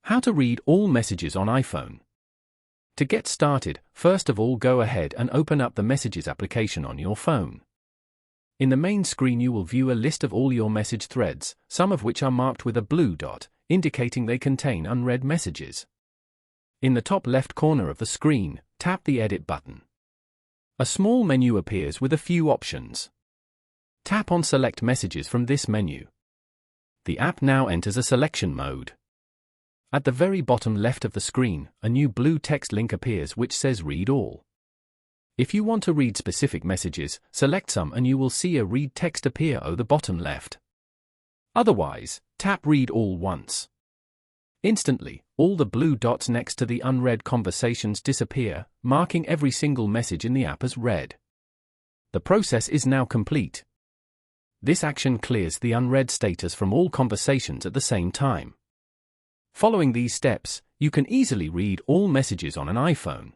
How to read all messages on iPhone. To get started, first of all go ahead and open up the Messages application on your phone. In the main screen you will view a list of all your message threads, some of which are marked with a blue dot, indicating they contain unread messages. In the top left corner of the screen, tap the Edit button. A small menu appears with a few options. Tap on Select Messages from this menu. The app now enters a selection mode. At the very bottom left of the screen, a new blue text link appears which says Read All. If you want to read specific messages, select some and you will see a Read text appear at the bottom left. Otherwise, tap Read All once. Instantly, all the blue dots next to the unread conversations disappear, marking every single message in the app as read. The process is now complete. This action clears the unread status from all conversations at the same time. Following these steps, you can easily read all messages on an iPhone.